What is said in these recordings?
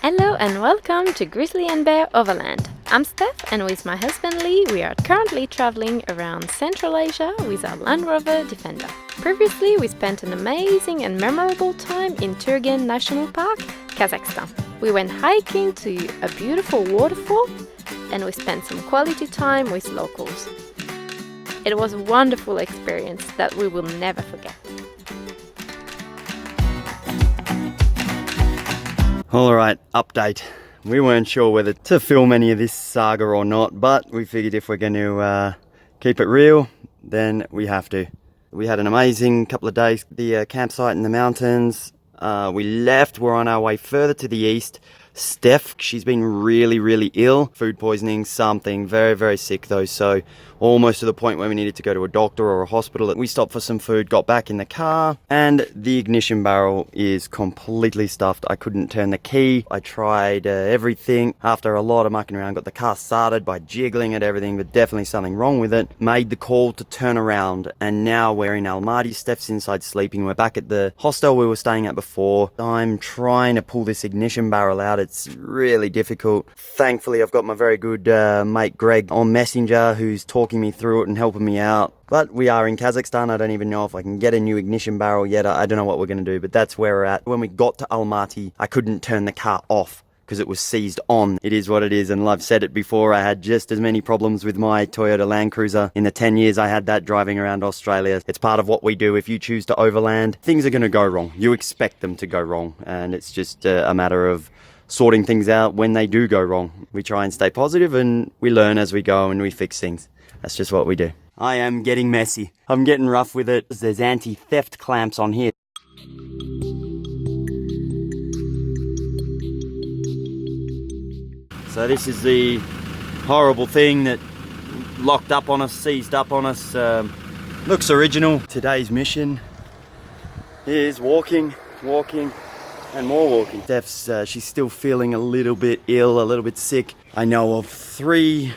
Hello and welcome to GrizzlyNbear Overland. I'm Steph, and with my husband Lee, we are currently traveling around Central Asia with our Land Rover Defender. Previously, we spent an amazing and memorable time in Turgen National Park, Kazakhstan. We went hiking to a beautiful waterfall, and we spent some quality time with locals. It was a wonderful experience that we will never forget. Alright, update. We weren't sure whether to film any of this saga or not, but we figured if we're going to keep it real, then we have to. We had an amazing couple of days at the campsite in the mountains. We left, we're on our way further to the east. Steph, she's been really ill. Food poisoning, something. Very sick though, so almost to the point where we needed to go to a doctor or a hospital. We stopped for some food, got back in the car, and the ignition barrel is completely stuffed. I couldn't turn the key. I tried everything. After a lot of mucking around, got the car started by jiggling at everything, but definitely something wrong with it. Made the call to turn around, and now we're in Almaty. Steph's inside sleeping. We're back at the hostel we were staying at before. I'm trying to pull this ignition barrel out. It's really difficult. Thankfully, I've got my very good mate Greg on Messenger who's talking me through it and helping me out. But we are in Kazakhstan. I don't even know if I can get a new ignition barrel yet. I don't know what we're going to do, but that's where we're at. When we got to Almaty, I couldn't turn the car off because it was seized on. It is what it is, and I've said it before, I had just as many problems with my Toyota Land Cruiser in the 10 years I had that driving around Australia. It's part of what we do. If you choose to overland, things are going to go wrong. You expect them to go wrong, and it's just a matter of sorting things out when they do go wrong. We try and stay positive, and we learn as we go, and we fix things. That's just what we do. I am getting messy. I'm getting rough with it. There's anti-theft clamps on here. So this is the horrible thing that locked up on us, seized up on us. Looks original. Today's mission is walking, and more walking. Steph's, she's still feeling a little bit ill, a little bit sick. I know of 3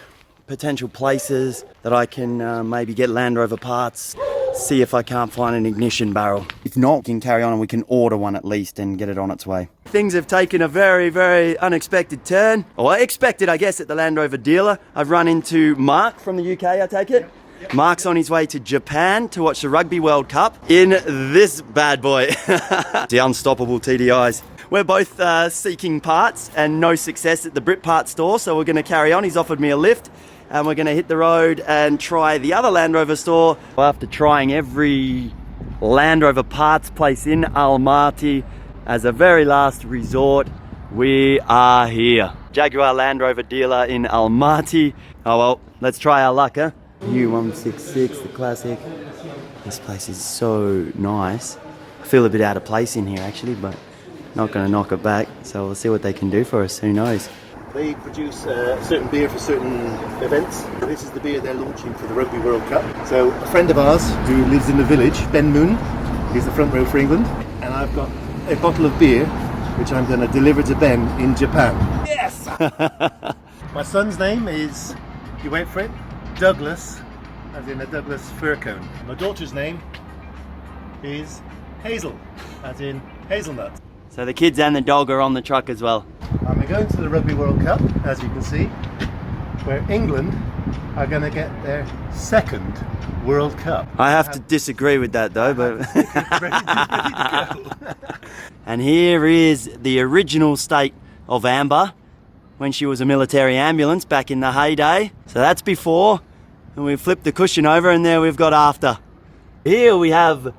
potential places that I can maybe get Land Rover parts, see if I can't find an ignition barrel. If not, we can carry on and we can order one at least and get it on its way. Things have taken a very unexpected turn, or expected I guess, at the Land Rover dealer. I've run into Mark from the UK, I take it? Yep. Mark's on his way to Japan to watch the Rugby World Cup in this bad boy. The unstoppable TDIs. We're both seeking parts and no success at the Brit Parts store, so we're going to carry on. He's offered me a lift, and we're going to hit the road and try the other Land Rover store. After trying every Land Rover parts place in Almaty, as a very last resort, we are here. Jaguar Land Rover dealer in Almaty. Oh well, let's try our luck, huh? U166, the classic. This place is so nice. I feel a bit out of place in here actually, but not going to knock it back. So we'll see what they can do for us, who knows. They produce certain beer for certain events. This is the beer they're launching for the Rugby World Cup. So a friend of ours who lives in the village, Ben Moon, he's the front row for England, and I've got a bottle of beer which I'm going to deliver to Ben in Japan. Yes! My son's name is, you wait for it, Douglas, as in a Douglas fir cone. My daughter's name is Hazel, as in hazelnut. So the kids and the dog are on the truck as well. And we're going to the Rugby World Cup, as you can see, where England are going to get their 2nd World Cup. I have to disagree with that though, but... ready to go. And here is the original state of Amber, when she was a military ambulance back in the heyday. So that's before, and we flipped the cushion over, and there we've got after. Here we have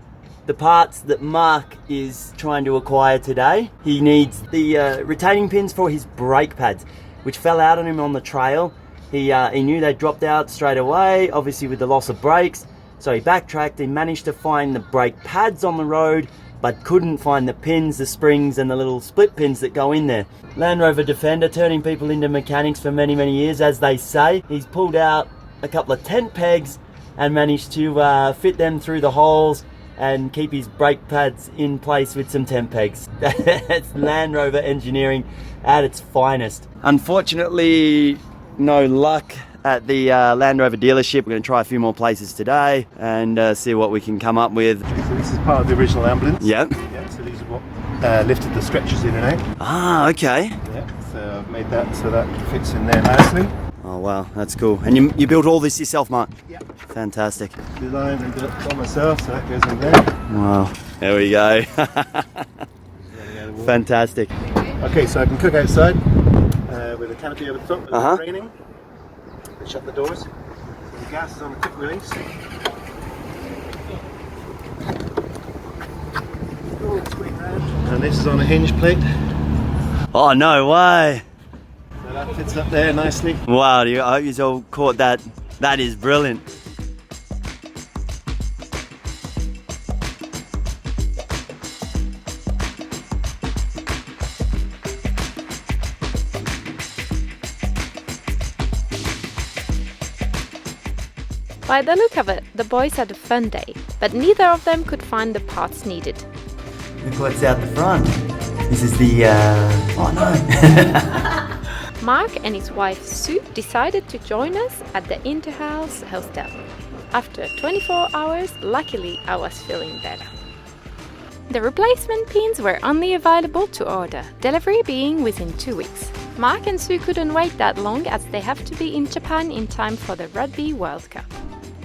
the parts that Mark is trying to acquire today. He needs the retaining pins for his brake pads, which fell out on him on the trail. He knew they dropped out straight away, obviously with the loss of brakes. So he backtracked and managed to find the brake pads on the road, but couldn't find the pins, the springs, and the little split pins that go in there. Land Rover Defender, turning people into mechanics for many years, as they say. He's pulled out a couple of tent pegs and managed to fit them through the holes and keep his brake pads in place with some tent pegs. That's Land Rover engineering at its finest. Unfortunately, no luck at the Land Rover dealership. We're going to try a few more places today and see what we can come up with. So this is part of the original ambulance. Yep. Yeah, so these are what lifted the stretchers in and out. Ah, okay. Yeah, so I've made that so that fits in there nicely. Oh wow, that's cool. And you built all this yourself, Mark? Yeah. Fantastic. Designed and built by myself, so that goes in there. Wow. There we go. Fantastic. Okay, so I can cook outside with a canopy over the top, with Uh-huh. it raining. Shut the doors. So the gas is on a quick release. And this is on a hinge plate. Oh, no way. So that fits up there nicely. Wow, I hope you all caught that. That is brilliant. By the look of it, the boys had a fun day, but neither of them could find the parts needed. Look what's out the front. This is the, oh no. Mark and his wife Sue decided to join us at the Interhouse Hostel. After 24 hours, luckily I was feeling better. The replacement pins were only available to order, delivery being within 2 weeks. Mark and Sue couldn't wait that long as they have to be in Japan in time for the Rugby World Cup.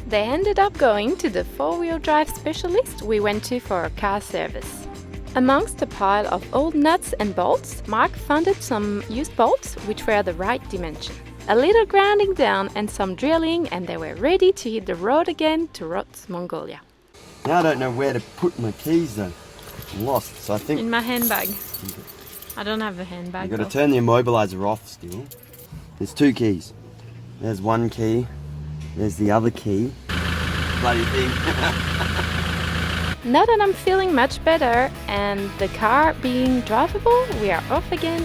They ended up going to the four-wheel drive specialist we went to for a car service. Amongst a pile of old nuts and bolts, Mark found some used bolts which were the right dimension. A little grounding down and some drilling and they were ready to hit the road again to Rots, Mongolia. Now I don't know where to put my keys though. I'm lost, so I think In my handbag. I don't have a handbag. you've got to turn the immobilizer off still. There's 2 keys. There's one key. There's the other key. Bloody thing. Now that I'm feeling much better and the car being drivable, we are off again.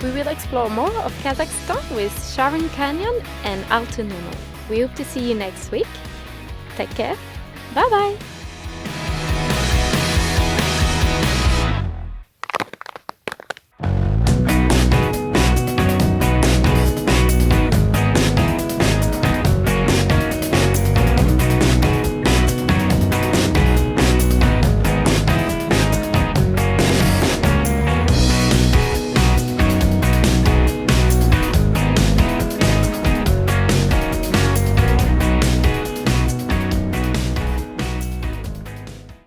We will explore more of Kazakhstan with Sharon Canyon and Altınoluk. We hope to see you next week. Take care. Bye bye.